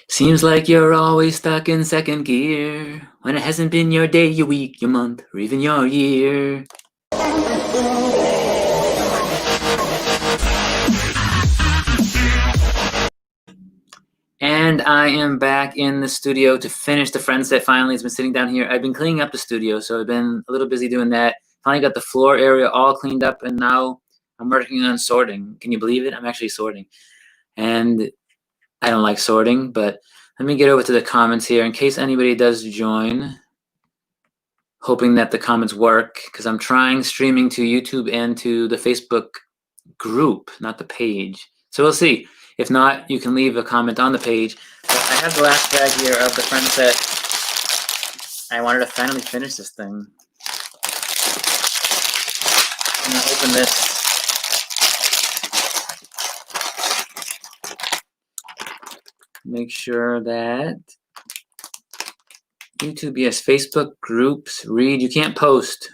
Seems like you're always stuck in second gear when it hasn't been your day, your week, your month, or even your year. And I am back in the studio to finish the Friend set finally. It's been sitting down here. I've been cleaning up the studio, so I've been a little busy doing that. Finally got the floor area all cleaned up, and now I'm working on sorting. Can you believe it? I'm actually sorting. And I don't like sorting, but let me get over to the comments here in case anybody does join. Hoping that the comments work, because I'm trying streaming to YouTube and to the Facebook group, not the page. So we'll see. If not, you can leave a comment on the page. But I have the last bag here of the Friend set. I wanted to finally finish this thing. I'm gonna open this. Make sure that YouTube, yes, Facebook groups, read. You can't post.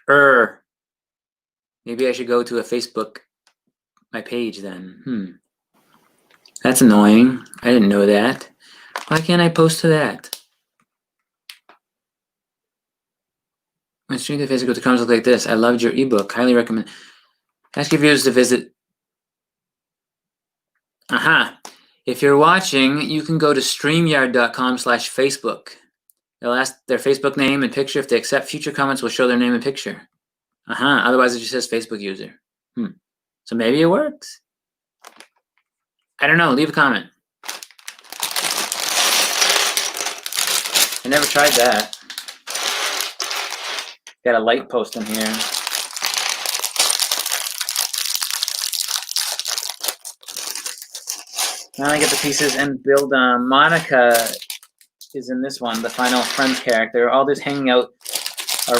Maybe I should go to a Facebook, my page then. That's annoying. I didn't know that. Why can't I post to that? My stream to Facebook, the comments look like this. I loved your ebook. Highly recommend. Ask your viewers to visit. Aha. If you're watching, you can go to streamyard.com/Facebook. They'll ask their Facebook name and picture. If they accept, future comments will show their name and picture. Otherwise, it just says Facebook user. So maybe it works. I don't know. Leave a comment. I never tried that. Got a light post in here. Now I get the pieces and build. Monica is in this one, the final Friends character. All this hanging out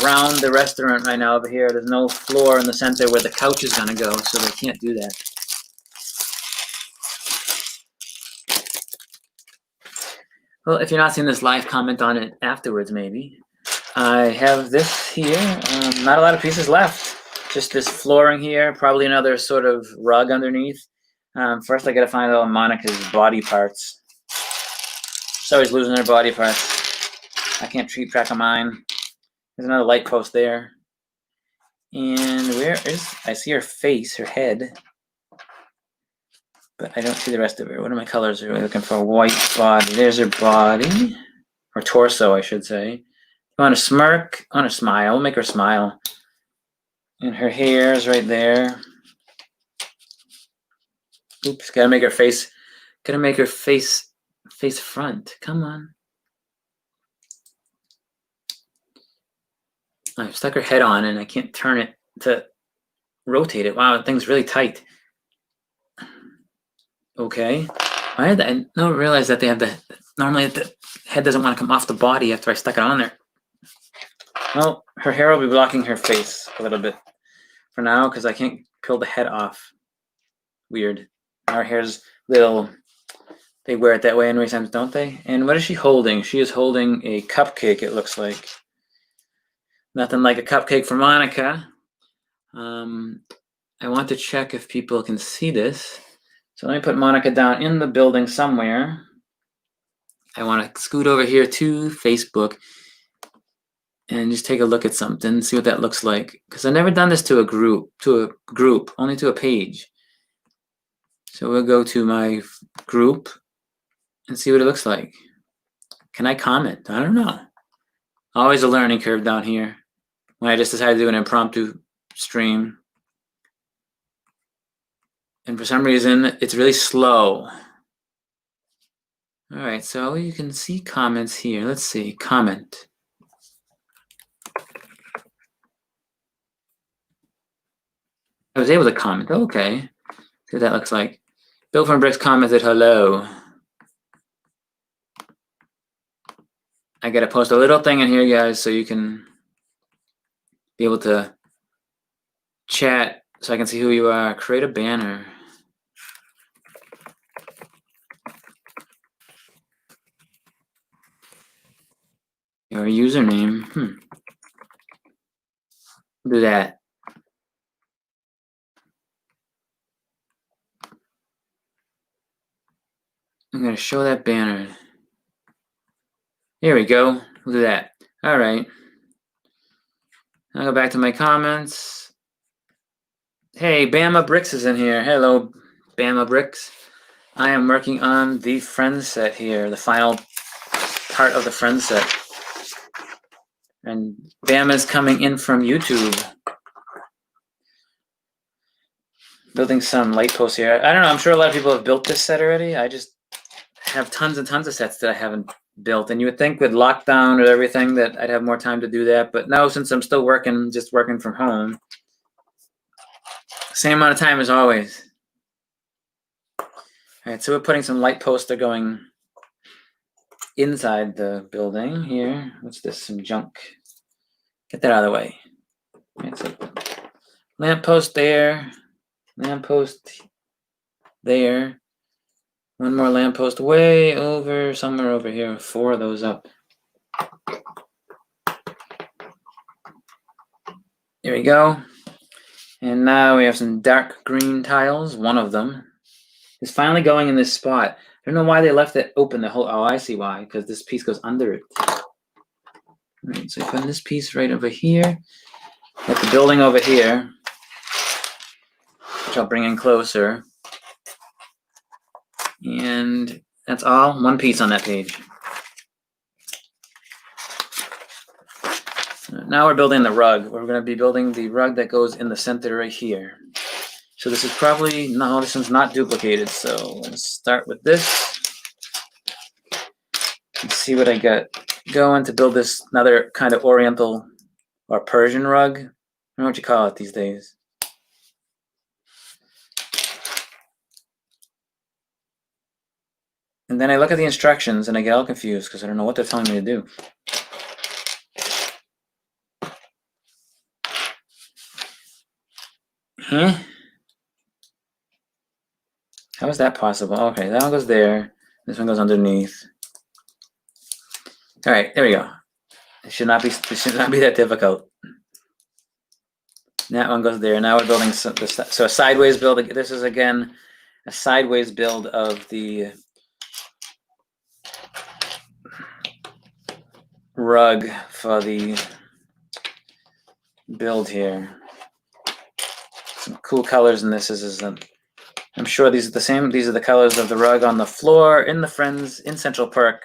around the restaurant right now over here. There's no floor in the center where the couch is gonna go, so they can't do that. Well, if you're not seeing this live, comment on it afterwards, maybe. I have this here. Not a lot of pieces left. Just this flooring here, probably another sort of rug underneath. First, I gotta find all Monica's body parts. She's always losing her body parts. I can't keep track of mine. There's another light post there. And where is, I see her face, her head, but I don't see the rest of her. What are my colors? Are we looking for? A white body. There's her body, or torso, I should say. On a smirk, on a smile. We'll make her smile. And her hair is right there. Oops, gotta make her face. Gotta make her face front. Come on. I've stuck her head on and I can't turn it to rotate it. Wow, the thing's really tight. Okay. Why did I don't realize that they have the normally the head doesn't want to come off the body after I stuck it on there. Well, her hair will be blocking her face a little bit for now because I can't peel the head off. Weird. Our hair's little, they wear it that way anyway times, don't they? And what is she holding? She is holding a cupcake, it looks like. Nothing like a cupcake for Monica. I want to check if people can see this. So let me put Monica down in the building somewhere. I want to scoot over here to Facebook and just take a look at something, see what that looks like. Because I've never done this to a group, only to a page. So we'll go to my group and see what it looks like. Can I comment? I don't know. Always a learning curve down here when I just decided to do an impromptu stream. And for some reason, it's really slow. All right, so you can see comments here. Let's see, comment. I was able to comment, okay. See what that looks like. Bill from Bricks commented hello. I gotta post a little thing in here, guys, so you can be able to chat so I can see who you are. Create a banner. Your username. Do that. I'm going to show that banner. Here we go. We'll do that. All right. I'll go back to my comments. Hey, Bama Bricks is in here. Hello, Bama Bricks. I am working on the Friends set here, the final part of the Friends set. And Bama is coming in from YouTube. Building some light posts here. I don't know, I'm sure a lot of people have built this set already. I just have tons and tons of sets that I haven't built. And you would think with lockdown or everything that I'd have more time to do that. But no, since I'm still working, just working from home, same amount of time as always. All right, so we're putting some light posts that are going inside the building here. What's this? Some junk. Get that out of the way. Right, so lamppost there, lamppost there. One more lamppost way over, somewhere over here. 4 of those up. There we go. And now we have some dark green tiles. One of them is finally going in this spot. I don't know why they left it open the whole. Oh, I see why. Because this piece goes under it. All right, so put this piece right over here. Got the building over here, which I'll bring in closer. And that's all. One piece on that page. Now we're building the rug. We're going to be building the rug that goes in the center right here. So this is probably, no, this one's not duplicated. So let's start with this. And see what I got going to build this another kind of Oriental or Persian rug. I don't know what you call it these days. And then I look at the instructions and I get all confused because I don't know what they're telling me to do. Huh? How is that possible? Okay, that one goes there. This one goes underneath. All right, there we go. It should not be that difficult. That one goes there. Now we're building so a sideways build. This is again a sideways build of the rug for the build here. Some cool colors in this. I'm sure these are the same. These are the colors of the rug on the floor in the Friends in Central Park.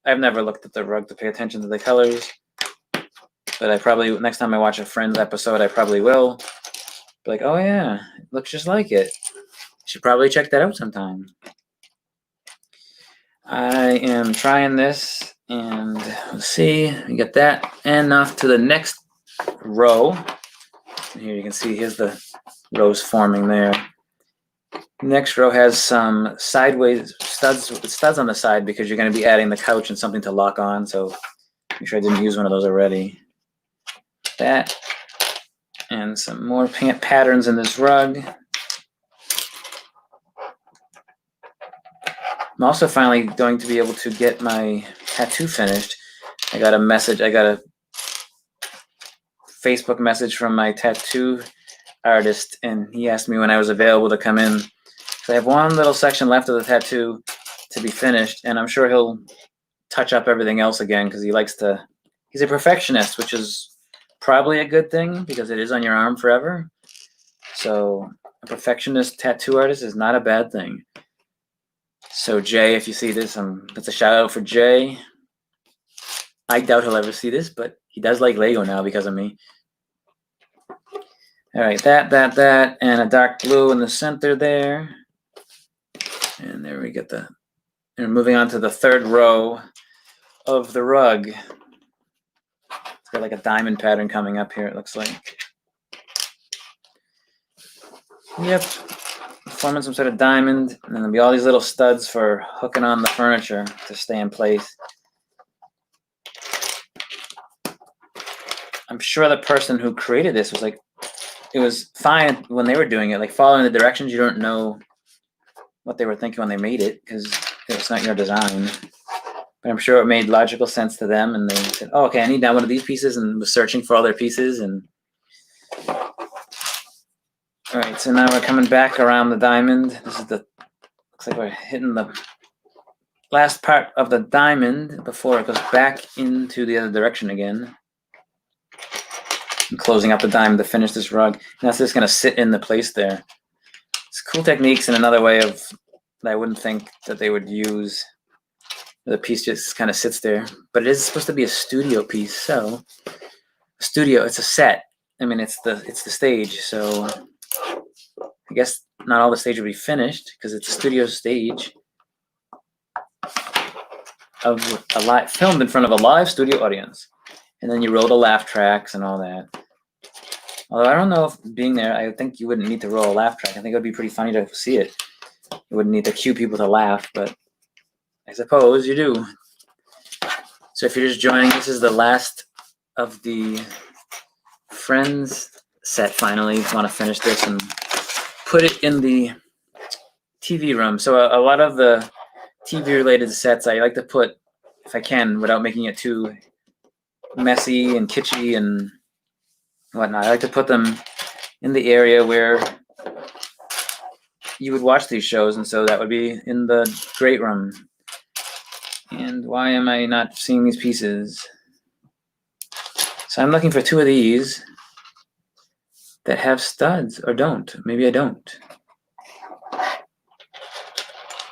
I've never looked at the rug to pay attention to the colors, but I probably, next time I watch a Friends episode, I probably will. Be like, oh yeah, it looks just like it. Should probably check that out sometime. I am trying this, and let's see, we get that, and off to the next row. And here you can see, here's the rows forming there. Next row has some sideways studs on the side because you're going to be adding the couch and something to lock on. So make sure I didn't use one of those already. That and some more patterns in this rug. I'm also finally going to be able to get my tattoo finished. I got a Facebook message from my tattoo artist, and he asked me when I was available to come in. So I have one little section left of the tattoo to be finished, and I'm sure he'll touch up everything else again because he's a perfectionist, which is probably a good thing because it is on your arm forever. So a perfectionist tattoo artist is not a bad thing. So Jay, if you see this, that's a shout out for Jay. I doubt he'll ever see this, but he does like Lego now because of me. All right, that, and a dark blue in the center there. And there we get and moving on to the third row of the rug. It's got like a diamond pattern coming up here, it looks like. Yep, forming some sort of diamond, and then there'll be all these little studs for hooking on the furniture to stay in place. I'm sure the person who created this was like, it was fine when they were doing it, like following the directions. You don't know what they were thinking when they made it because it's not your design. But I'm sure it made logical sense to them, and they said, "Oh, okay, I need one of these pieces," and was searching for all their pieces. And all right, so now we're coming back around the diamond. Looks like we're hitting the last part of the diamond before it goes back into the other direction again. I'm closing up the diamond to finish this rug. And that's just going to sit in the place there. It's cool techniques and another way of that I wouldn't think that they would use. The piece just kind of sits there. But it is supposed to be a studio piece, so a studio, it's a set. I mean, it's the stage, so I guess not all the stage will be finished because it's a studio stage of a live filmed in front of a live studio audience. And then you roll the laugh tracks and all that. Although I don't know if being there, I think you wouldn't need to roll a laugh track. I think it would be pretty funny to see it. You wouldn't need to cue people to laugh, but I suppose you do. So if you're just joining, this is the last of the Friends set finally. Want to finish this and put it in the TV room. So a lot of the TV related sets I like to put, if I can, without making it too messy and kitschy and whatnot. I like to put them in the area where you would watch these shows, and so that would be in the great room. And why am I not seeing these pieces? So I'm looking for two of these that have studs, or don't. Maybe I don't.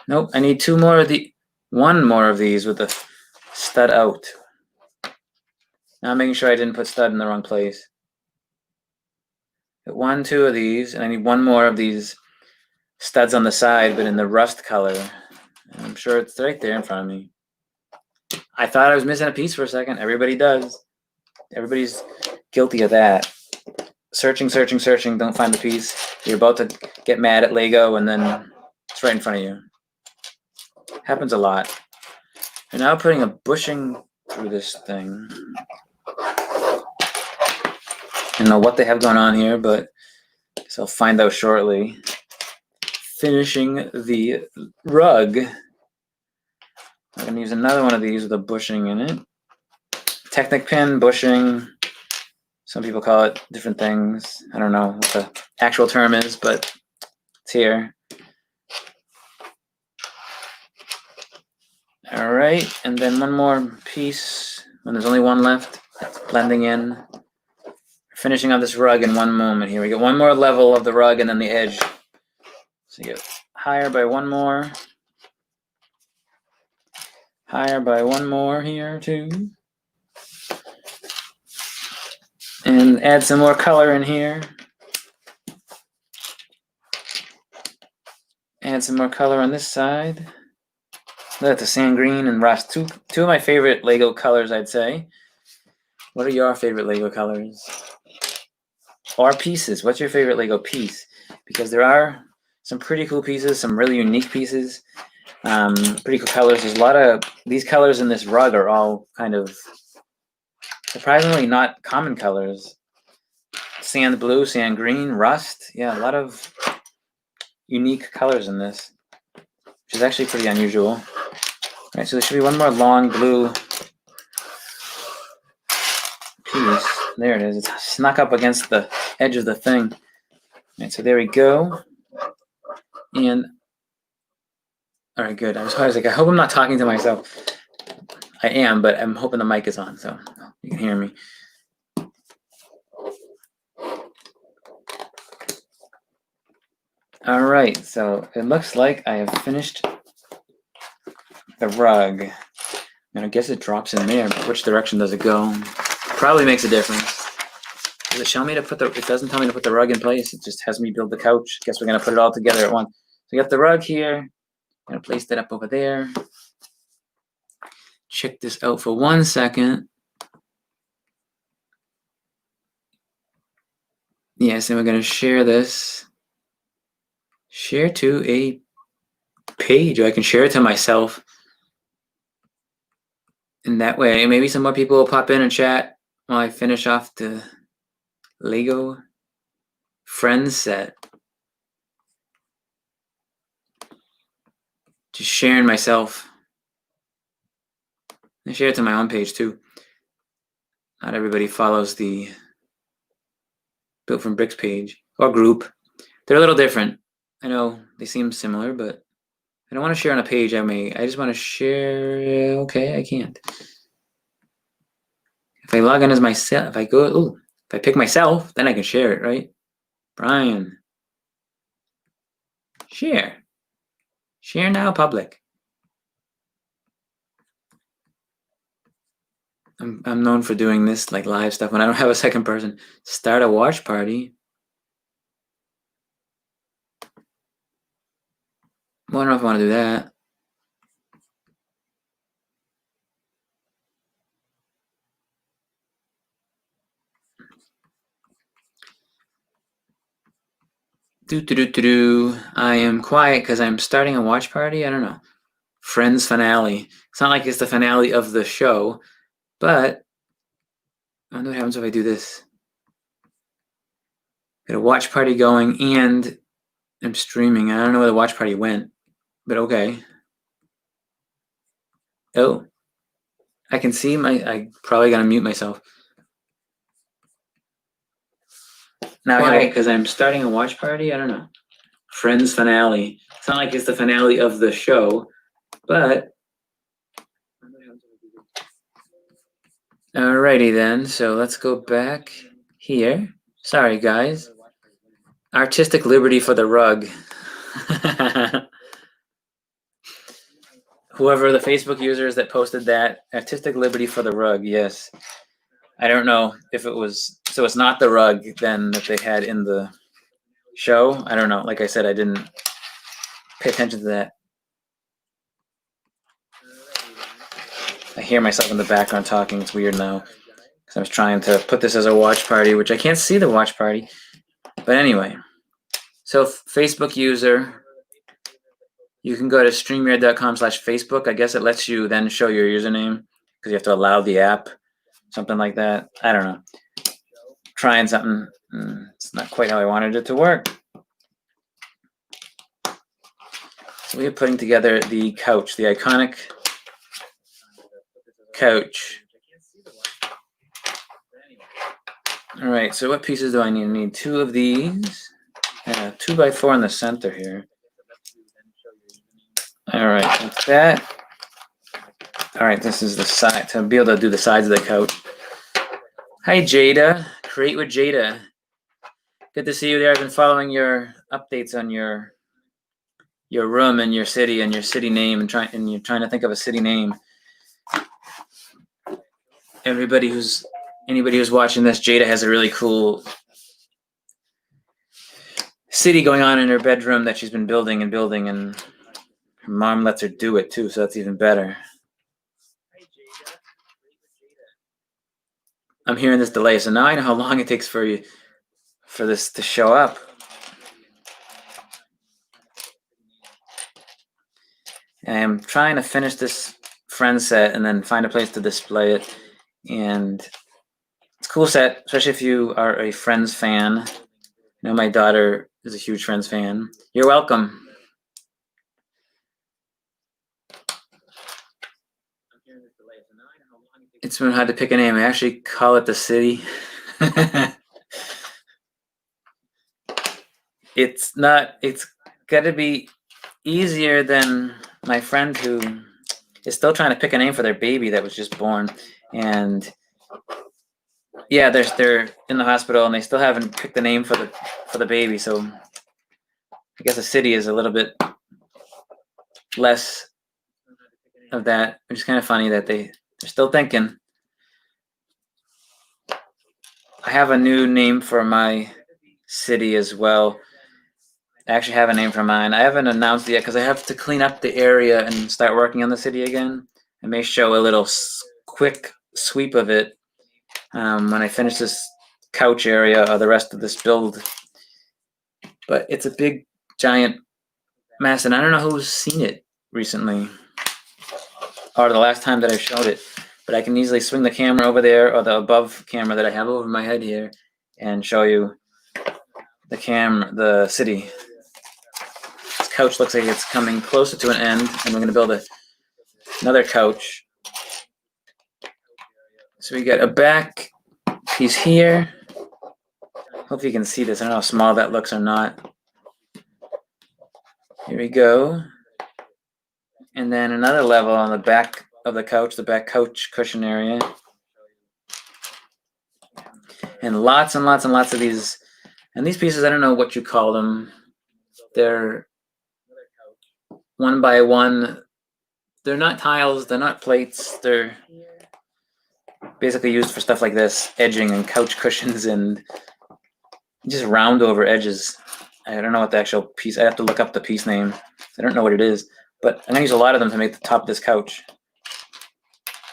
Nope, I need two more of one more of these with the stud out. Now I'm making sure I didn't put stud in the wrong place. One, two of these, and I need one more of these studs on the side, but in the rust color. And I'm sure it's right there in front of me. I thought I was missing a piece for a second. Everybody does. Everybody's guilty of that. Searching, searching, searching, don't find the piece. You're about to get mad at Lego, and then it's right in front of you. Happens a lot. You're now putting a bushing through this thing. I don't know what they have going on here, but I guess I'll find out shortly. Finishing the rug. I'm going to use another one of these with a bushing in it. Technic pin, bushing. Some people call it different things. I don't know what the actual term is, but it's here. All right, and then one more piece when there's only one left. That's blending in. Finishing up this rug in one moment here. We get one more level of the rug and then the edge. So you get higher by one more. Higher by one more here too. And add some more color in here. Add some more color on this side. That's the sand green and rust. Two of my favorite Lego colors, I'd say. What are your favorite Lego colors? Or pieces? What's your favorite Lego piece? Because there are some pretty cool pieces, some really unique pieces. Pretty cool colors. There's a lot of these colors in this rug are all kind of surprisingly not common colors. Sand blue, sand green, rust. Yeah, a lot of unique colors in this, which is actually pretty unusual. All right, so there should be one more long blue piece. There it is. It's snuck up against the edge of the thing. All right, so there we go. And all right, good. I was like, I hope I'm not talking to myself. I am, but I'm hoping the mic is on, so you can hear me. All right, so it looks like I have finished the rug. And I guess it drops in there, but which direction does it go? Probably makes a difference. Does it show me to put the, it doesn't tell me to put the rug in place. It just has me build the couch. Guess we're gonna put it all together at once. So we got the rug here. I'm gonna place that up over there. Check this out for 1 second. Yes, and we're gonna share this. Share to a page, or I can share it to myself. And that way, maybe some more people will pop in and chat while I finish off the Lego Friends set. Just sharing myself. I share it to my own page too. Not everybody follows the Built from Bricks page or group. They're a little different. I know they seem similar, but I don't want to share on a page. I just want to share. Okay, I can't. If I log in as myself, if I pick myself, then I can share it, right? Brian, share. Share now, public. I'm known for doing this, like live stuff, when I don't have a second person. Start a watch party. I don't know if I want to do that. I am quiet because I'm starting a watch party. I don't know. Friends finale. It's not like it's the finale of the show, but I wonder what happens if I do this. Got a watch party going and I'm streaming. I don't know where the watch party went, but okay. Oh, I can see I probably gotta mute myself. Now quiet because I'm starting a watch party. I don't know. Friends finale. It's not like it's the finale of the show, but alrighty then. So let's go back here. Sorry, guys. Artistic liberty for the rug. Whoever the Facebook users that posted that, artistic liberty for the rug, yes. I don't know if it was, so it's not the rug then that they had in the show. I don't know. Like I said, I didn't pay attention to that. I hear myself in the background talking. It's weird now because I was trying to put this as a watch party, which I can't see the watch party. But anyway, so Facebook user, you can go to streamyard.com/Facebook. I guess it lets you then show your username because you have to allow the app, something like that. I don't know. Trying something. It's not quite how I wanted it to work. So we are putting together the couch, the iconic couch. All right, so what pieces do I need? I need two of these. 2x4 in the center here. All right, with that. All right, this is the side, to be able to do the sides of the couch. Hi, Jada. Create with Jada. Good to see you there. I've been following your updates on your room and your city name, and you're trying to think of a city name. Anybody who's watching this, Jada has a really cool city going on in her bedroom that she's been building, and her mom lets her do it too, so that's even better. I'm hearing this delay, so now I know how long it takes for this to show up. I am trying to finish this friend set and then find a place to display it. And it's a cool set, especially if you are a Friends fan. I know my daughter is a huge Friends fan. You're welcome. It's been hard to pick a name. I actually call it the city. It's got to be easier than my friend who is still trying to pick a name for their baby that was just born. And yeah, they're in the hospital and they still haven't picked the name for the baby. So I guess a city is a little bit less of that, which is kind of funny that they're still thinking. I have a new name for my city as well. I actually have a name for mine. I haven't announced it yet because I have to clean up the area and start working on the city again. I may show a little quick sweep of it when I finish this couch area or the rest of this build. But it's a big, giant mess, and I don't know who's seen it recently or the last time that I showed it. But I can easily swing the camera over there or the above camera that I have over my head here and show you the city. This couch looks like it's coming closer to an end, and we're going to build another couch. So we got a back piece here. Hope you can see this. I don't know how small that looks or not. Here we go. And then another level on the back of the couch, the back couch cushion area. And lots and lots and lots of these. And these pieces, I don't know what you call them. They're 1 by 1. They're not tiles, they're not plates. They're basically used for stuff like this, edging and couch cushions and just round over edges. I don't know what the actual piece, I have to look up the piece name. I don't know what it is, but I'm gonna use a lot of them to make the top of this couch.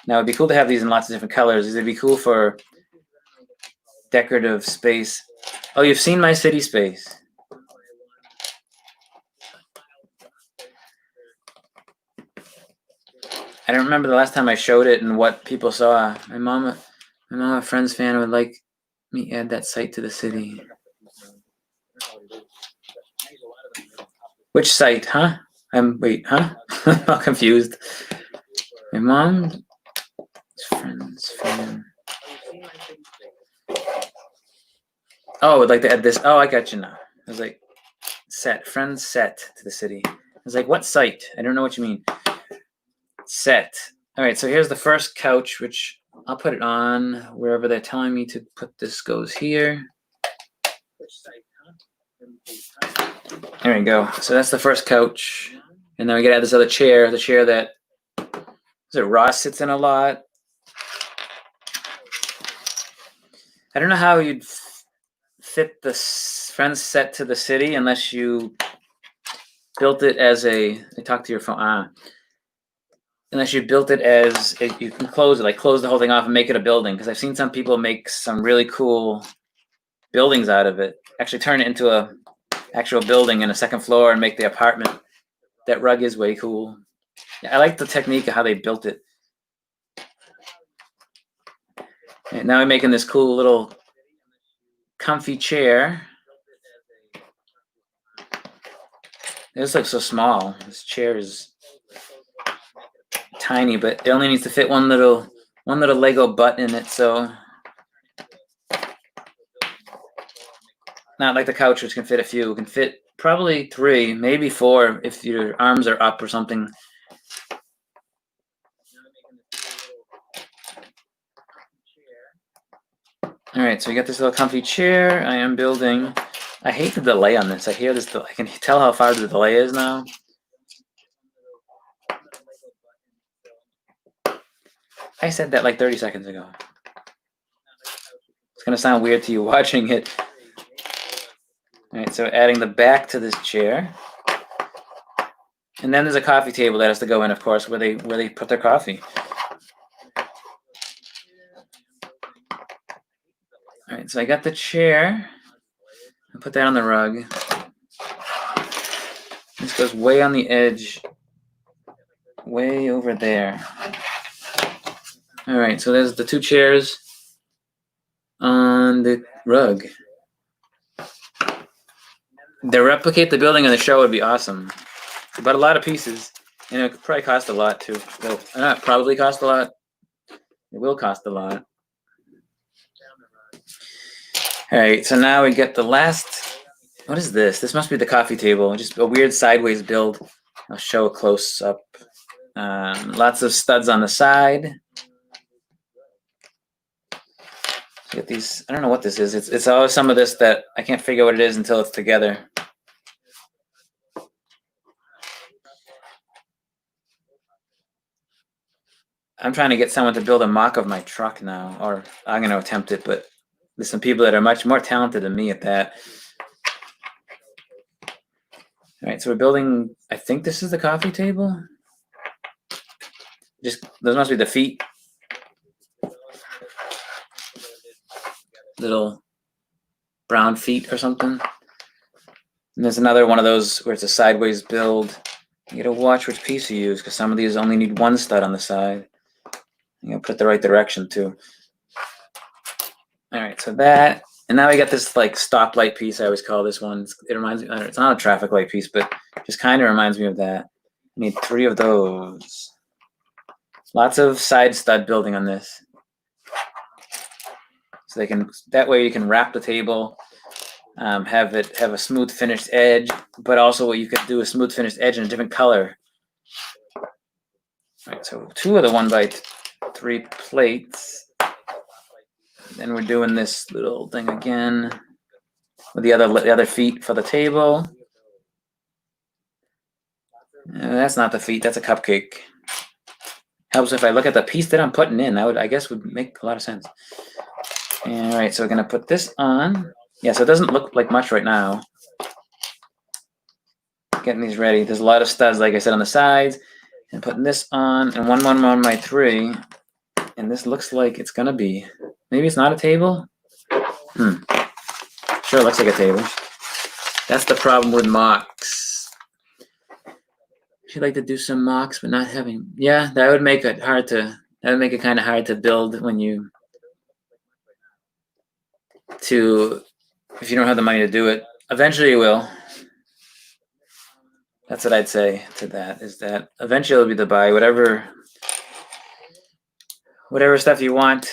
Now it'd be cool to have these in lots of different colors. These would be cool for decorative space. Oh, you've seen my city space. I don't remember the last time I showed it and what people saw. My mom, a Friends fan, would like me add that site to the city. Which site, huh? Wait, huh? I'm all confused. My mom's Friends fan. Oh, would like to add this. Oh, I got you now. I was like, Friends set to the city. I was like, what site? I don't know what you mean. Set. All right, so here's the first couch, which I'll put it on wherever they're telling me to put this goes here. There we go. So that's the first couch. And then we gotta add this other chair, the chair that Ross sits in a lot. I don't know how you'd fit the Friends set to the city unless you built it as talk to your phone. Unless you built it as you can close it, like close the whole thing off and make it a building. Because I've seen some people make some really cool buildings out of it. Actually turn it into a actual building in a second floor and make the apartment. That rug is way cool. Yeah, I like the technique of how they built it. And now I'm making this cool little comfy chair. This looks so small. This chair is tiny, but it only needs to fit one little Lego butt in it. So not like the couch, which can fit a few. It can fit probably 3, maybe 4 if your arms are up or something. All right, so we got this little comfy chair. I am building. I hate the delay on this. I hear this. I can tell how far the delay is now. I said that like 30 seconds ago. It's gonna sound weird to you watching it. All right, so adding the back to this chair. And then there's a coffee table that has to go in, of course, where they put their coffee. All right, so I got the chair. I put that on the rug. This goes way on the edge, way over there. All right, so there's the 2 chairs on the rug. To replicate the building on the show would be awesome. But a lot of pieces, and it could probably cost a lot too. Well, not probably cost a lot. It will cost a lot. All right, so now we get the last. What is this? This must be the coffee table. Just a weird sideways build. I'll show a close up. Lots of studs on the side. So get these. I don't know what this is. It's always some of this that I can't figure what it is until it's together. I'm trying to get someone to build a mock of my truck now, or I'm going to attempt it, but there's some people that are much more talented than me at that. All right, so we're building, I think this is the coffee table. Those must be the feet. Little brown feet or something. And there's another one of those where it's a sideways build. You gotta watch which piece you use because some of these only need 1 stud on the side. You gotta put the right direction too. All right, so that, and now we got this like stoplight piece. I always call this one. It reminds me. It's not a traffic light piece, but just kind of reminds me of that. I need 3 of those. Lots of side stud building on this. So that way you can wrap the table, have a smooth finished edge, but also what you could do a smooth finished edge in a different color. All right, so 2 of the 1x3 plates. Then we're doing this little thing again with the other feet for the table. That's not the feet, that's a cupcake. Helps if I look at the piece that I'm putting in. That I guess would make a lot of sense. All right, so we're gonna put this on. Yeah, so it doesn't look like much right now. Getting these ready. There's a lot of studs, like I said, on the sides. And putting this on, and 1x3. And this looks like it's gonna be, maybe it's not a table? Sure, it looks like a table. That's the problem with mocks. If you'd like to do some mocks, but not having, yeah, that would make it hard to, that would make it kind of hard to build when you, if you don't have the money to do it. Eventually you will. That's what I'd say to that, is that eventually you'll be able to buy whatever stuff you want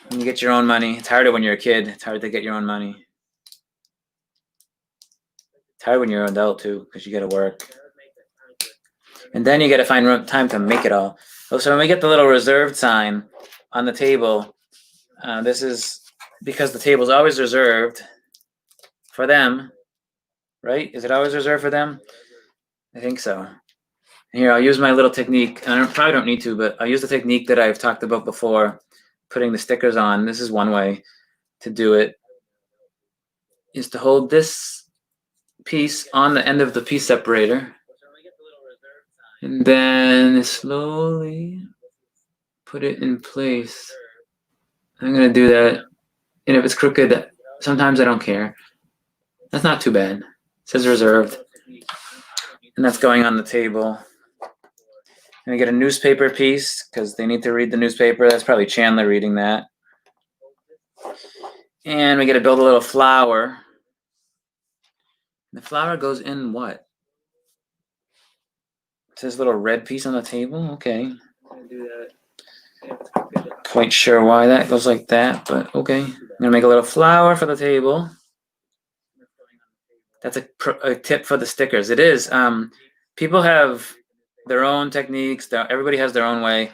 when you get your own money. It's harder when you're a kid. It's hard to get your own money. It's hard when you're an adult too, because you got to work. And then you got to find time to make it all. So when we get the little reserved sign on the table, this is because the table is always reserved for them, right? Is it always reserved for them? I think so. Here, I'll use my little technique. I probably don't need to, but I'll use the technique that I've talked about before, putting the stickers on. This is one way to do it, is to hold this piece on the end of the piece separator, and then slowly put it in place. I'm going to do that, and if it's crooked, sometimes I don't care. That's not too bad. It says reserved, and that's going on the table. And we get a newspaper piece, because they need to read the newspaper. That's probably Chandler reading that. And we got to build a little flower. The flower goes in what? It says little red piece on the table. Okay. Quite sure why that goes like that, but okay. I'm gonna make a little flower for the table. That's a tip for the stickers. It is. People have their own techniques. Everybody has their own way.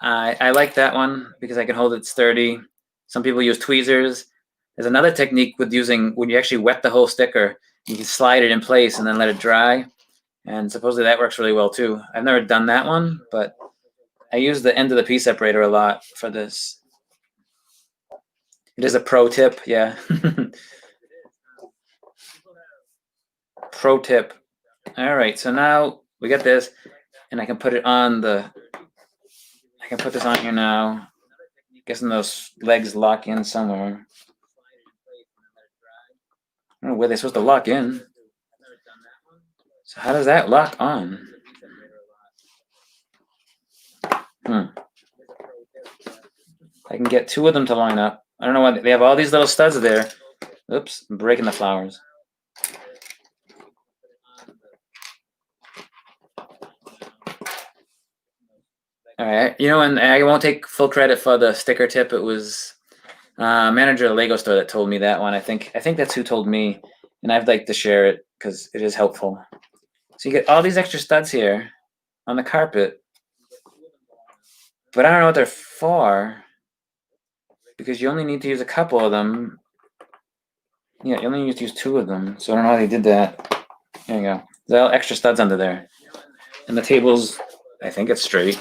I like that one because I can hold it sturdy. Some people use tweezers. There's another technique with using, when you actually wet the whole sticker, you can slide it in place and then let it dry. And supposedly that works really well too. I've never done that one, but I use the end of the piece separator a lot for this. It is a pro tip, yeah. Pro tip. All right, so now we got this, and I can put it on I can put this on here now. Guessing those legs lock in somewhere. I don't know where they're supposed to lock in. So how does that lock on? I can get 2 of them to line up. I don't know why they have all these little studs there. Oops, I'm breaking the flowers. All right, and I won't take full credit for the sticker tip. It was manager of the Lego store that told me that one. I think that's who told me, and I'd like to share it because it is helpful. So you get all these extra studs here on the carpet, but I don't know what they're for, because you only need to use a couple of them. Yeah, you only need to use 2 of them, so I don't know how they did that. There you go. There's all extra studs under there. And the table's, I think it's straight.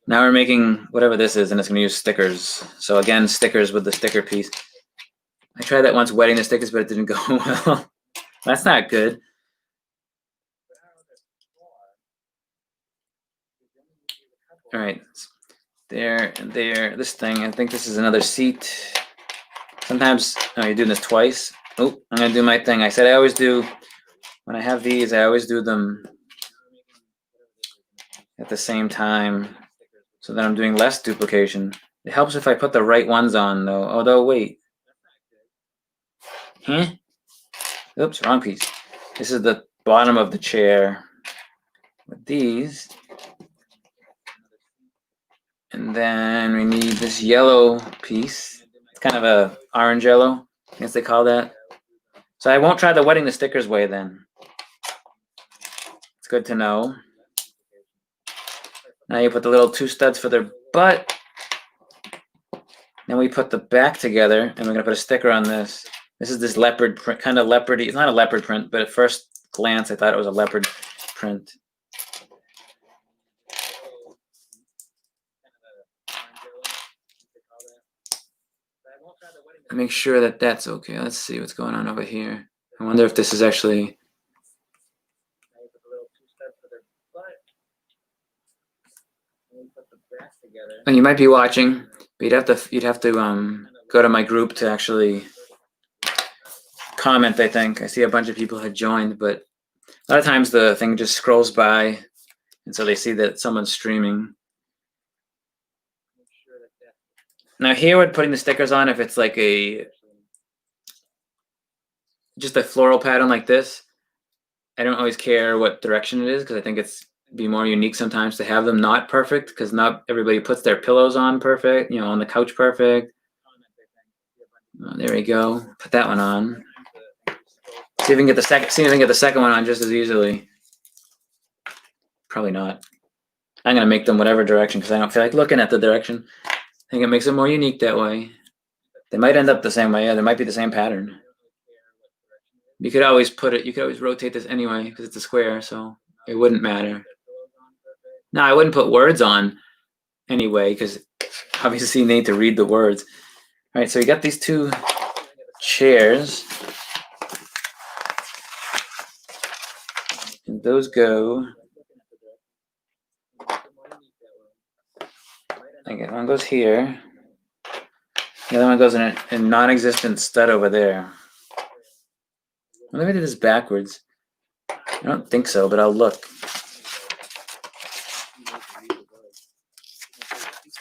Now we're making whatever this is, and it's going to use stickers. So again, stickers with the sticker piece. I tried that once, wetting the stickers, but it didn't go well. That's not good. All right, there and there. This thing, I think this is another seat. Sometimes, you're doing this twice. Oh, I'm going to do my thing. I said I always do, when I have these, I always do them at the same time, so that I'm doing less duplication. It helps if I put the right ones on, though. Although, wait. Oops, wrong piece. This is the bottom of the chair with these. And then we need this yellow piece. It's kind of a orange yellow, I guess they call that. So I won't try the wetting the stickers way then. It's good to know. Now you put the little 2 studs for their butt. Then we put the back together, and we're gonna put a sticker on this. This is this leopard print, kind of leopardy. It's not a leopard print, but at first glance, I thought it was a leopard print. Make sure that that's okay. Let's see what's going on over here. I wonder if this is actually. And you might be watching, but you'd have to go to my group to actually comment. I think I see a bunch of people had joined, but a lot of times the thing just scrolls by, and so they see that someone's streaming. Now here, we're putting the stickers on. If it's like just a floral pattern like this, I don't always care what direction it is because I think it's be more unique sometimes to have them not perfect because not everybody puts their pillows on perfect, on the couch perfect. Oh, there we go. Put that one on. See if we can get the second one on just as easily. Probably not. I'm gonna make them whatever direction because I don't feel like looking at the direction. I think it makes it more unique that way. They might end up the same way. Yeah, they might be the same pattern. You could always rotate this anyway because it's a square, so it wouldn't matter. No, I wouldn't put words on anyway because obviously you need to read the words. All right, so you got these 2 chairs. And those go. Okay, one goes here. The other one goes in a non-existent stud over there. Well, maybe I did this backwards. I don't think so, but I'll look.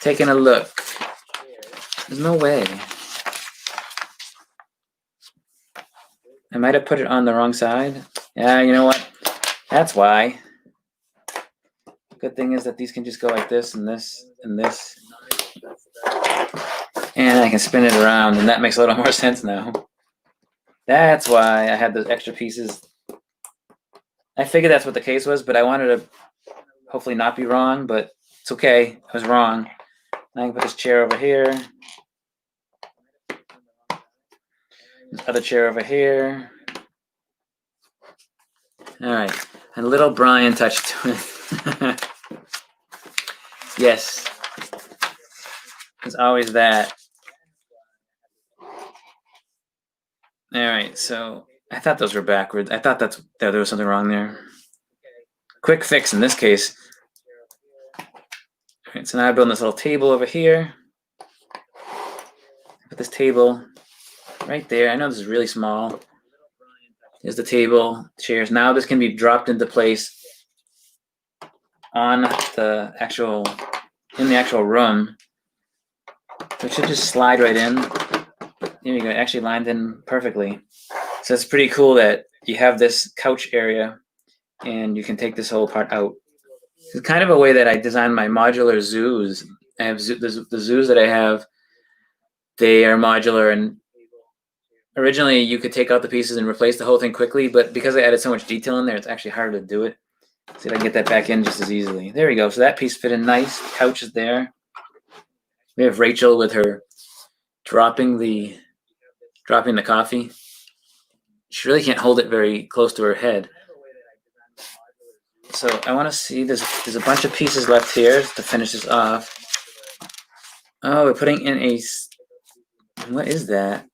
Taking a look. There's no way. I might have put it on the wrong side. Yeah, you know what? That's why. Good thing is that these can just go like this and this and this. And I can spin it around, and that makes a little more sense now. That's why I had those extra pieces. I figured that's what the case was, but I wanted to hopefully not be wrong, but it's okay. I was wrong. Now I can put this chair over here. This other chair over here. All right. And a little Brian touch to it. Yes. There's always that. All right, so I thought those were backwards. I thought that there was something wrong there. Quick fix in this case. All right, so now I build this little table over here. Put this table right there. I know this is really small. There's the table, chairs. Now this can be dropped into place on the actual room. So it should just slide right in. There you go. It actually lined in perfectly. So it's pretty cool that you have this couch area and you can take this whole part out. It's kind of a way that I designed my modular zoos. I have the zoos that I have. They are modular, and originally you could take out the pieces and replace the whole thing quickly, but because I added so much detail in there, it's actually harder to do it. See if I can get that back in just as easily. There we go. So that piece fit in nice. The couch is there. We have Rachel with her dropping the coffee. She really can't hold it very close to her head. So I want to see, there's a bunch of pieces left here to finish this off. Oh, we're putting in what is that?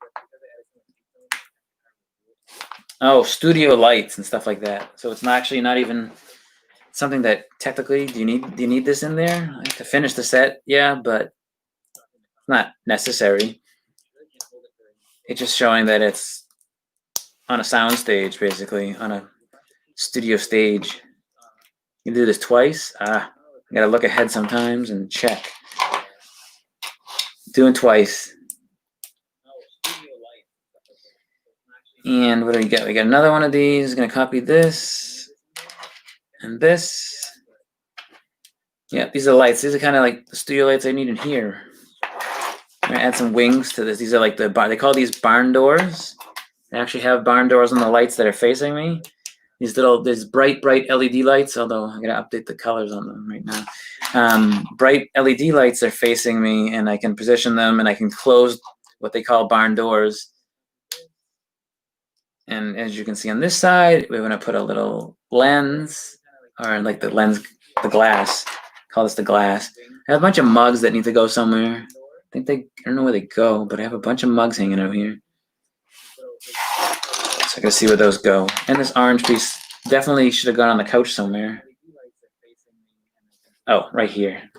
Oh, studio lights and stuff like that. So it's not even something that technically, do you need this in there to finish the set? Yeah, but it's not necessary. It's just showing that it's on a sound stage, basically, on a studio stage. You do this twice. I gotta look ahead sometimes and check. Doing twice. And what do we got? We got another one of these. Gonna copy this and this. Yeah, these are lights. These are kind of like the studio lights I need in here. I'm gonna add some wings to this. These are like they call these barn doors. They actually have barn doors on the lights that are facing me. There's bright LED lights, although I'm gonna update the colors on them right now. Bright LED lights are facing me, and I can position them, and I can close what they call barn doors. And as you can see on this side, we're gonna put a little lens, or like the glass. Call this the glass. I have a bunch of mugs that need to go somewhere. I don't know where they go, but I have a bunch of mugs hanging out here. So I gotta see where those go. And this orange piece definitely should have gone on the couch somewhere. Oh, right here.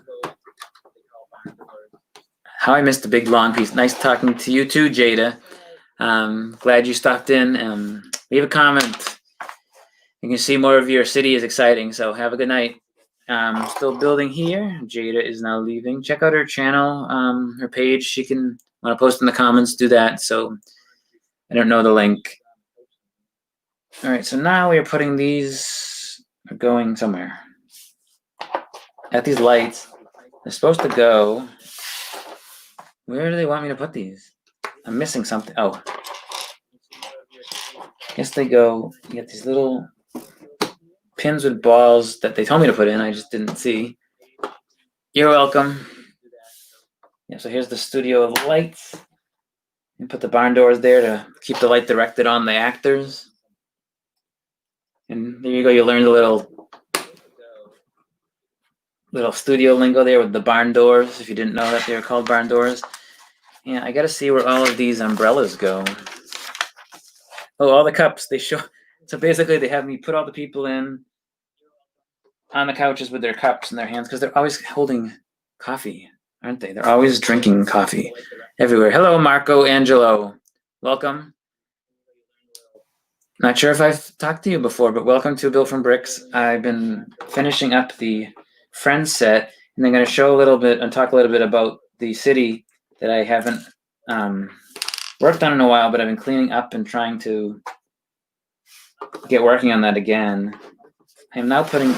How I missed the big long piece. Nice talking to you too, Jada. Glad you stopped in. Leave a comment. You can see more of your city is exciting, so have a good night. Still building here. Jada is now leaving. Check out her channel, her page. She can want to post in the comments, do that. So I don't know the link. All right, so now we are putting these, are going somewhere. At these lights, they're supposed to go. Where do they want me to put these? I'm missing something. Oh, I guess they go. You get these little pins with balls that they told me to put in. I just didn't see. You're welcome. Yeah, so here's the studio lights. And put the barn doors there to keep the light directed on the actors. And there you go. You learned a little studio lingo there with the barn doors. If you didn't know that they were called barn doors. Yeah, I got to see where all of these umbrellas go. Oh, all the cups. They show. So basically, they have me put all the people in on the couches with their cups in their hands because they're always holding coffee, aren't they? They're always drinking coffee everywhere. Hello, Marco Angelo. Welcome. Not sure if I've talked to you before, but welcome to Built from Bricks. I've been finishing up the Friends set, and I'm going to show a little bit and talk a little bit about the city that I haven't worked on in a while, but I've been cleaning up and trying to get working on that again. I am now putting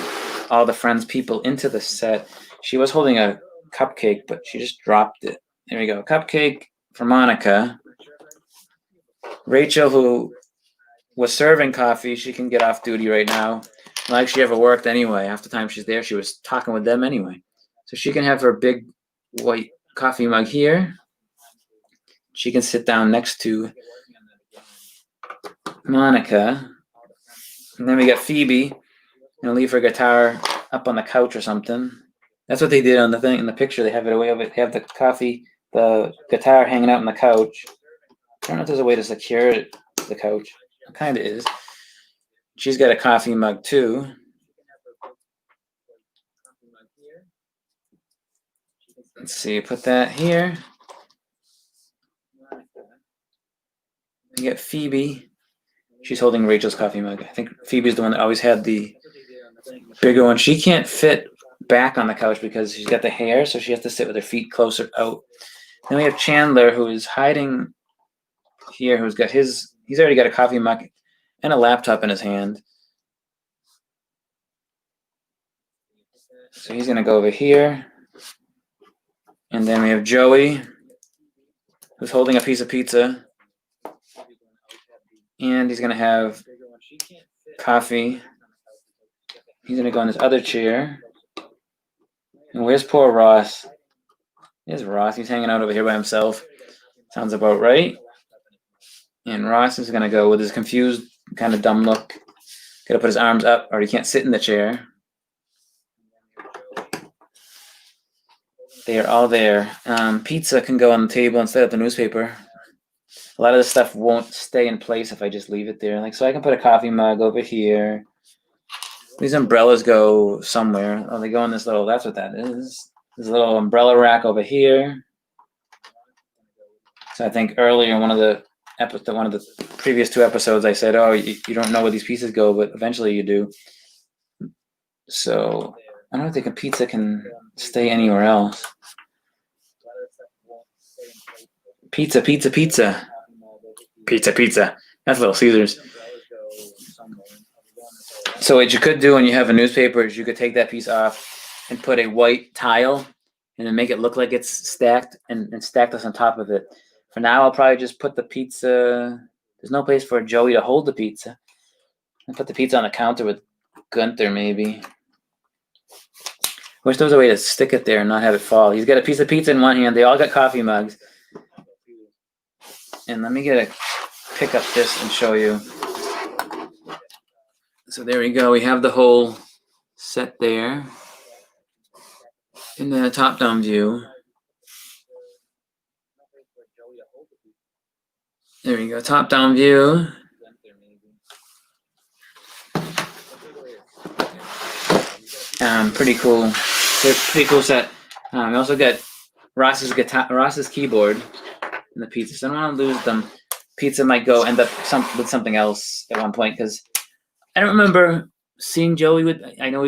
all the Friends people into the set. She was holding a cupcake, but she just dropped it. There we go. Cupcake for Monica. Rachel, who was serving coffee, she can get off duty right now. Like she ever worked anyway. Half the time she's there, she was talking with them anyway. So she can have her big white coffee mug here. She can sit down next to Monica. And then we got Phoebe. And leave her guitar up on the couch or something. That's what they did on the thing in the picture. They have it away of it. They have the guitar hanging out on the couch. I don't know if there's a way to secure the couch. It kind of is. She's got a coffee mug too. Let's see, put that here. You get Phoebe. She's holding Rachel's coffee mug. I think Phoebe's the one that always had the bigger one. She can't fit back on the couch because she's got the hair, so she has to sit with her feet closer out. Then we have Chandler, who is hiding here, he's already got a coffee mug and a laptop in his hand. So he's going to go over here. And then we have Joey, who's holding a piece of pizza. And he's going to have coffee. He's going to go in this other chair. And where's poor Ross? There's Ross. He's hanging out over here by himself. Sounds about right. And Ross is going to go with his confused, kind of dumb look. Got to put his arms up, or he can't sit in the chair. They are all there. Pizza can go on the table instead of the newspaper. A lot of this stuff won't stay in place if I just leave it there. Like, so I can put a coffee mug over here. These umbrellas go somewhere. Oh, they go in this little, that's what that is. There's a little umbrella rack over here. So I think earlier, one of the previous 2 episodes, I said, oh, you don't know where these pieces go, but eventually you do. So I don't think a pizza can stay anywhere else. Pizza, pizza, pizza. Pizza, pizza. That's Little Caesars. So what you could do when you have a newspaper is you could take that piece off and put a white tile and then make it look like it's stacked and stack this on top of it. For now, I'll probably just put the pizza. There's no place for Joey to hold the pizza. I put the pizza on the counter with Gunther, maybe. Wish there was a way to stick it there and not have it fall. He's got a piece of pizza in one hand. They all got coffee mugs. And let me pick up this and show you. So there we go. We have the whole set there. In the top-down view. There we go. Top-down view. Pretty cool. Pretty cool set. We also got Ross's keyboard and the pizza. So I don't want to lose them. Pizza might go end up with something else at one point because I don't remember seeing Joey with. I know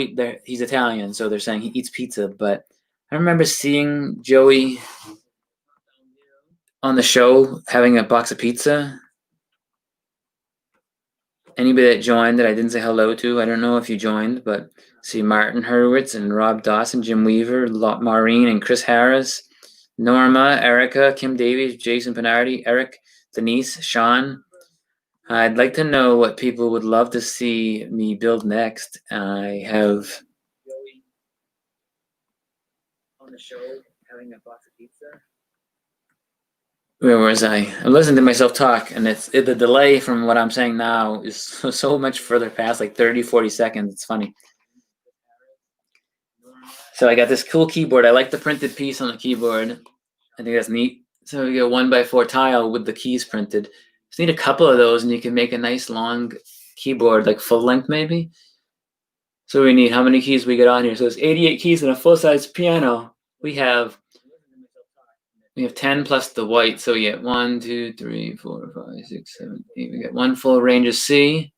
he's Italian, so they're saying he eats pizza, but I remember seeing Joey on the show having a box of pizza. Anybody that joined that I didn't say hello to, I don't know if you joined, but see Martin Hurwitz and Rob Dawson, Jim Weaver, Maureen and Chris Harris, Norma, Erica, Kim Davies, Jason Pinardi, Eric, Denise, Sean. I'd like to know what people would love to see me build next. I have Joey on the show having a box of pizza. Where was I? I'm listening to myself talk, and the delay from what I'm saying now is so much further past, like 30, 40 seconds. It's funny. So I got this cool keyboard. I like the printed piece on the keyboard. I think that's neat. So we got 1x4 tile with the keys printed. Just need a couple of those, and you can make a nice long keyboard, like full length maybe. So we need how many keys we get on here? So it's 88 keys in a full-size piano. We have 10 plus the white, so we get 1, 2, 3, 4, 5, 6, 7, 8. We get one full range of C.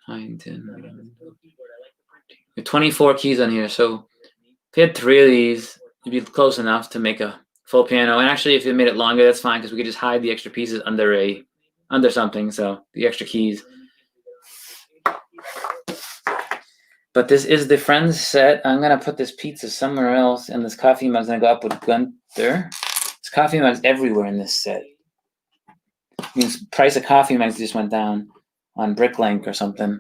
9, 10, 11, 12. We have 24 keys on here, so if you had 3 of these, it'd be close enough to make a full piano. And actually, if you made it longer, that's fine because we could just hide the extra pieces under something. So the extra keys. But this is the Friends set. I'm gonna put this pizza somewhere else, and this coffee mug's gonna go up with Gunther. There's coffee mugs everywhere in this set. It means price of coffee mugs just went down on Bricklink or something.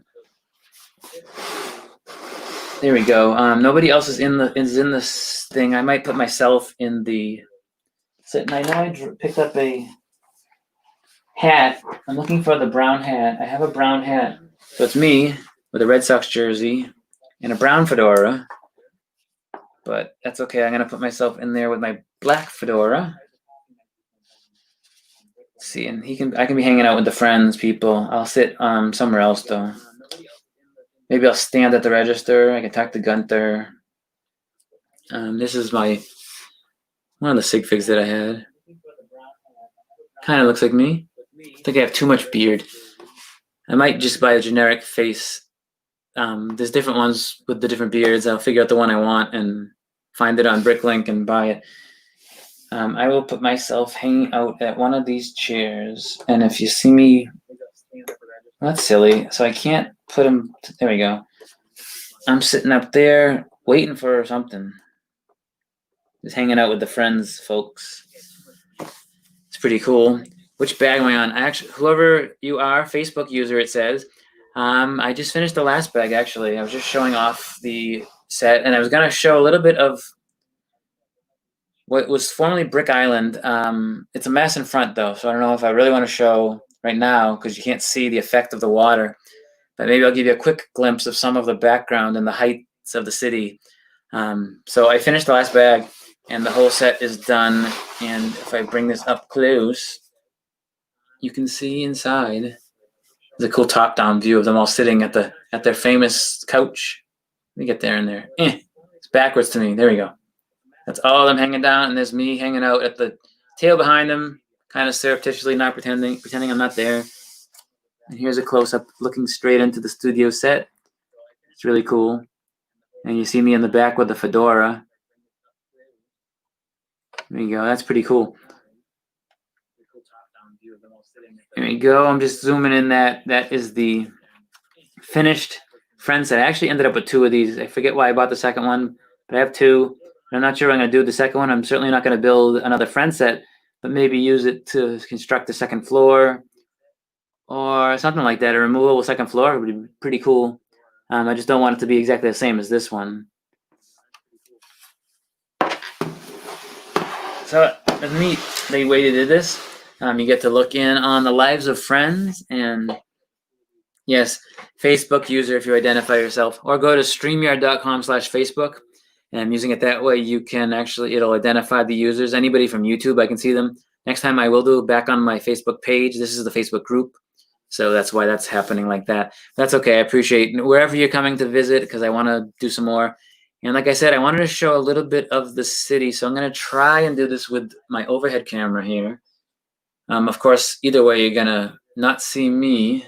There we go. Nobody else is in this thing. I might put myself in the set. And I know I picked up a hat. I'm looking for the brown hat. I have a brown hat. So it's me with a Red Sox jersey and a brown fedora. But that's okay. I'm going to put myself in there with my black fedora. Let's see, and I can be hanging out with the Friends people. I'll sit somewhere else, though. Maybe I'll stand at the register. I can talk to Gunther. This is one of the sig figs that I had. Kind of looks like me. I think I have too much beard. I might just buy a generic face. There's different ones with the different beards. I'll figure out the one I want and find it on Bricklink and buy it. I will put myself hanging out at one of these chairs. And if you see me, that's silly. So I can't put him. There we go. I'm sitting up there waiting for something. Just hanging out with the Friends folks. It's pretty cool. Which bag am I on? Whoever you are, Facebook user, it says. I just finished the last bag, actually. I was just showing off the set, and I was going to show a little bit of what was formerly Brick Island. It's a mess in front, though, so I don't know if I really want to show right now because you can't see the effect of the water. But maybe I'll give you a quick glimpse of some of the background and the heights of the city. So I finished the last bag, and the whole set is done. And if I bring this up close, you can see inside. There's a cool top-down view of them all sitting at their famous couch. Let me get there in there. It's backwards to me. There we go. That's all of them hanging down, and there's me hanging out at the tail behind them, kind of surreptitiously, not pretending I'm not there. And here's a close-up looking straight into the studio set. It's really cool. And you see me in the back with the fedora. There you go. That's pretty cool. There we go. I'm just zooming in that. That is the finished Friends set. I actually ended up with 2 of these. I forget why I bought the second one, but I have 2. I'm not sure what I'm going to do with the second one. I'm certainly not going to build another Friends set, but maybe use it to construct the second floor or something like that. A removable second floor would be pretty cool. I just don't want it to be exactly the same as this one. So it's neat the way they did this. You get to look in on the lives of friends, and yes, Facebook user if you identify yourself, or go to streamyard.com/Facebook. And I'm using it that way. You can actually, it'll identify the users. Anybody from YouTube, I can see them. Next time I will do back on my Facebook page. This is the Facebook group. So that's why that's happening like that. That's okay. I appreciate wherever you're coming to visit because I want to do some more. And like I said, I wanted to show a little bit of the city. So I'm going to try and do this with my overhead camera here. Of course, either way, you're going to not see me.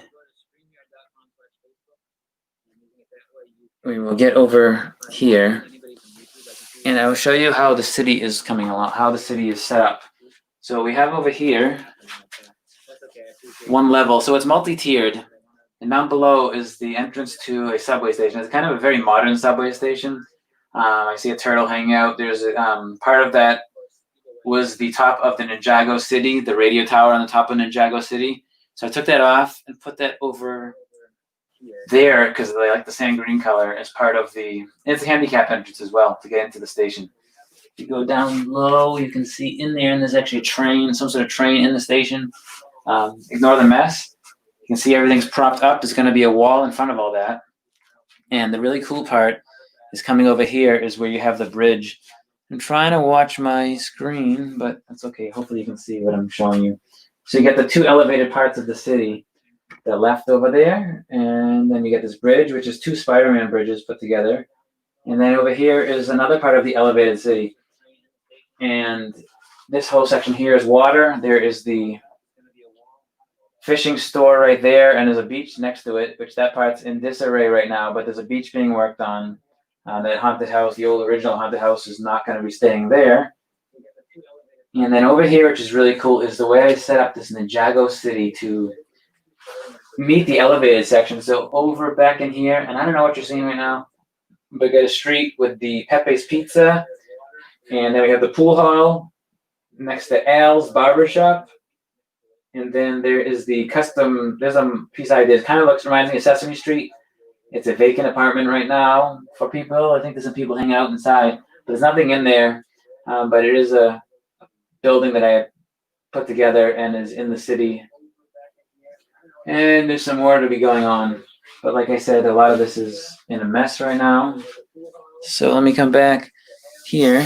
We will get over here. And I will show you how the city is coming along, how the city is set up. So we have over here one level. So it's multi-tiered. And down below is the entrance to a subway station. It's kind of a very modern subway station. I see a turtle hanging out. There's part of that was the top of the Ninjago City, the radio tower on the top of Ninjago City. So I took that off and put that over there because they like the sand green color as part of the. It's a handicap entrance as well to get into the station. If you go down low, you can see in there, and there's actually a train, some sort of train in the station. Ignore the mess. You can see everything's propped up. There's going to be a wall in front of all that. And the really cool part is coming over here is where you have the bridge. I'm trying to watch my screen, but that's okay. Hopefully you can see what I'm showing you. So you get the two elevated parts of the city, the left over there, and then you get this bridge, which is two Spider-Man bridges put together. And then over here is another part of the elevated city. And this whole section here is water. There is the fishing store right there, and there's a beach next to it, which that part's in disarray right now, but there's a beach being worked on. That haunted house, the old original haunted house, is not going to be staying there. And then over here, which is really cool, is the way I set up this Ninjago City to meet the elevated section. So over back in here, and I don't know what you're seeing right now, but we got a street with the Pepe's Pizza, and then we have the pool hall next to Al's Barbershop. And then there is the custom, there's a piece I did. Kind of reminds me of Sesame Street. It's a vacant apartment right now for people. I think there's some people hanging out inside, but there's nothing in there. But it is a building that I put together and is in the city. And there's some more to be going on. But like I said, a lot of this is in a mess right now. So let me come back here.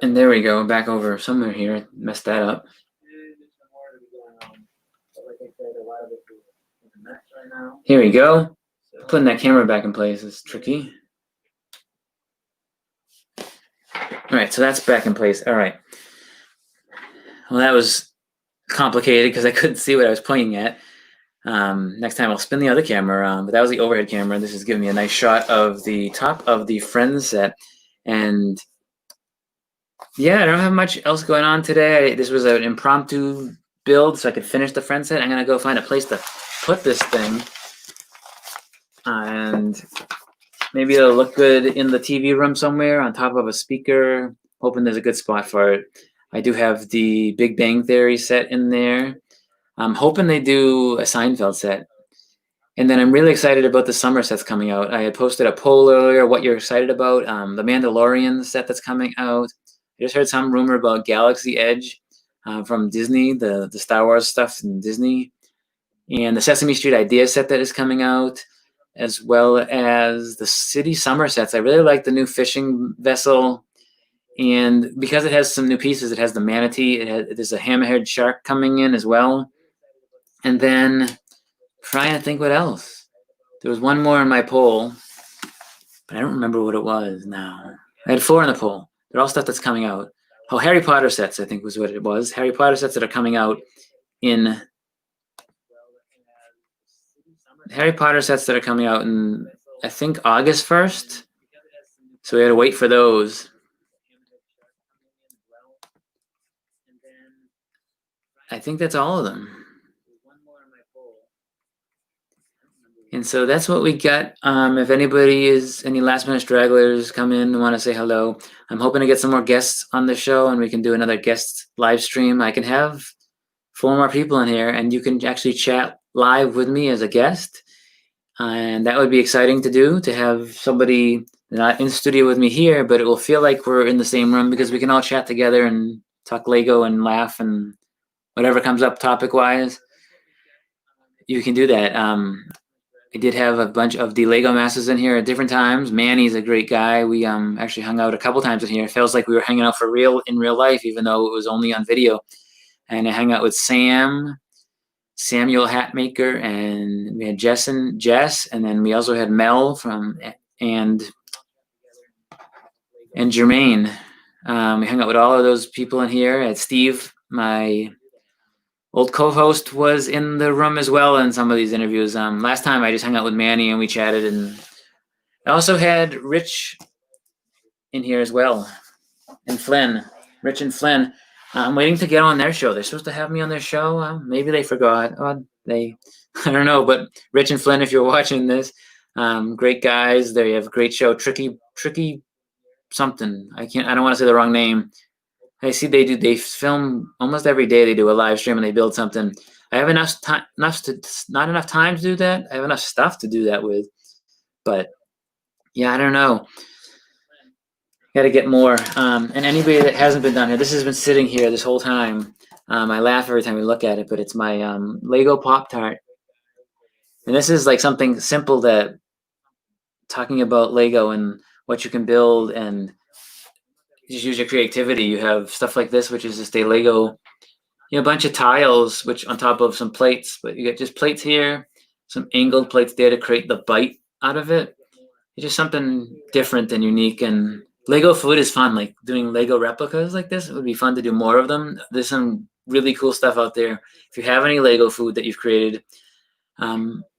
And there we go, back over somewhere here. Messed that up. Here we go. Putting that camera back in place is tricky. All right, so that's back in place. All right. Well, that was complicated because I couldn't see what I was pointing at. Next time I'll spin the other camera around, but that was the overhead camera. This is giving me a nice shot of the top of the Friends set. And yeah, I don't have much else going on today. This was an impromptu build so I could finish the Friends set. I'm going to go find a place to put this thing. And maybe it'll look good in the TV room somewhere on top of a speaker. Hoping there's a good spot for it. I do have the Big Bang Theory set in there. I'm hoping they do a Seinfeld set. And then I'm really excited about the summer sets coming out. I had posted a poll earlier, what you're excited about. The Mandalorian set that's coming out. I just heard some rumor about Galaxy Edge from Disney, the Star Wars stuff from Disney. And the Sesame Street Idea set that is coming out, as well as the city summer sets. I really like the new fishing vessel. And because it has some new pieces, it has the manatee. There's a hammerhead shark coming in as well. And then trying to think what else. There was one more in my poll, but I don't remember what it was now. I had 4 in the poll. They're all stuff that's coming out. Oh, Harry Potter sets, I think was what it was. Harry Potter sets that are coming out in Harry Potter sets that are coming out in, I think, August 1st. So we had to wait for those. I think that's all of them. And so that's what we got. If anybody is any last minute stragglers come in and want to say hello, I'm hoping to get some more guests on the show and we can do another guest live stream. I can have 4 more people in here and you can actually chat live with me as a guest. And that would be exciting to do, to have somebody not in studio with me here, but it will feel like we're in the same room because we can all chat together and talk Lego and laugh and whatever comes up topic wise. You can do that. I did have a bunch of the Lego masters in here at different times. Manny's a great guy. We actually hung out a couple times in here. It feels like we were hanging out for real in real life, even though it was only on video. And I hung out with Samuel Hatmaker, and we had Jess, and then we also had Mel and and Jermaine. We hung out with all of those people in here. And Steve, my old co-host, was in the room as well in some of these interviews. Last time I just hung out with Manny and we chatted, and I also had Rich in here as well, and Flynn, Rich and Flynn. I'm waiting to get on their show. They're supposed to have me on their show. Maybe they forgot. They, I don't know. But Rich and Flynn, if you're watching this, great guys. They have a great show. Tricky something. I can't. I don't want to say the wrong name. I see they do. They film almost every day. They do a live stream and they build something. I have enough time, not enough time to do that. I have enough stuff to do that with. But yeah, I don't know. Got to get more. And anybody that hasn't been down here, this has been sitting here this whole time. I laugh every time we look at it, but it's my Lego Pop Tart. And this is like something simple, that talking about Lego and what you can build and just use your creativity. You have stuff like this, which is just a Lego, a bunch of tiles, which on top of some plates, but you get just plates here, some angled plates there to create the bite out of it. It's just something different and unique. And Lego food is fun. Like doing Lego replicas like this, it would be fun to do more of them. There's some really cool stuff out there. If you have any Lego food that you've created,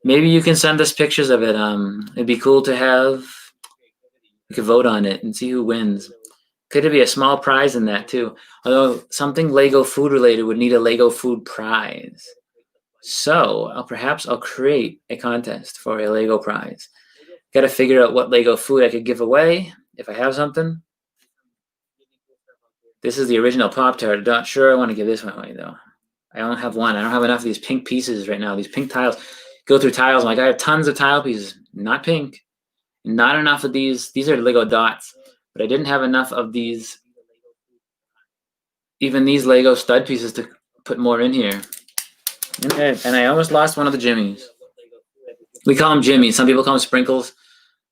maybe you can send us pictures of it. It'd be cool to have. You could vote on it and see who wins. Could it be a small prize in that too? Although something Lego food related would need a Lego food prize. So perhaps I'll create a contest for a Lego prize. Got to figure out what Lego food I could give away if I have something. This is the original Pop Tart. Not sure I want to give this one away though. I don't have one. I don't have enough of these pink pieces right now. These pink tiles. Go through tiles. I'm like, I have tons of tile pieces. Not pink. Not enough of these. These are Lego dots. But I didn't have enough of these. Even these Lego stud pieces to put more in here. And I almost lost one of the Jimmies. We call them Jimmies. Some people call them sprinkles.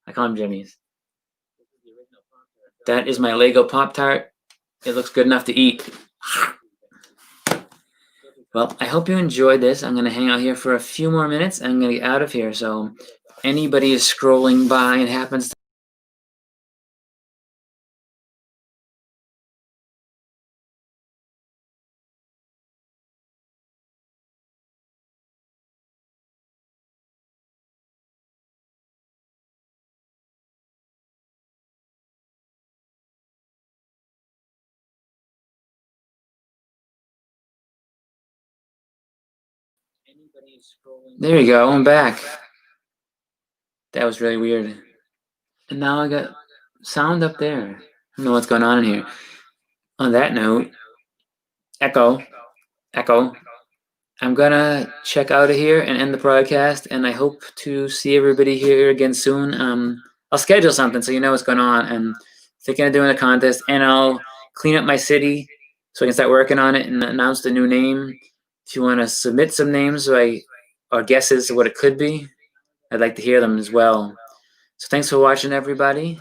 I call them Jimmies. That is my Lego Pop Tart. It looks good enough to eat. Well, I hope you enjoyed this. I'm going to hang out here for a few more minutes and I'm going to get out of here. So anybody is scrolling by and happens to there you go. I'm back. That was really weird. And now I got sound up there. I don't know what's going on in here. On that note, echo, echo. I'm gonna check out of here and end the broadcast, and I hope to see everybody here again soon. I'll schedule something so you know what's going on. I'm thinking of doing a contest, and I'll clean up my city so I can start working on it and announce the new name. If you want to submit some names or guesses of what it could be, I'd like to hear them as well. So thanks for watching, everybody.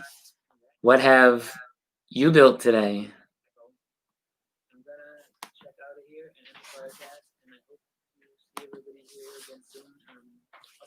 What have you built today? I'm gonna check out of here and end the podcast, and I hope to see everybody here again soon.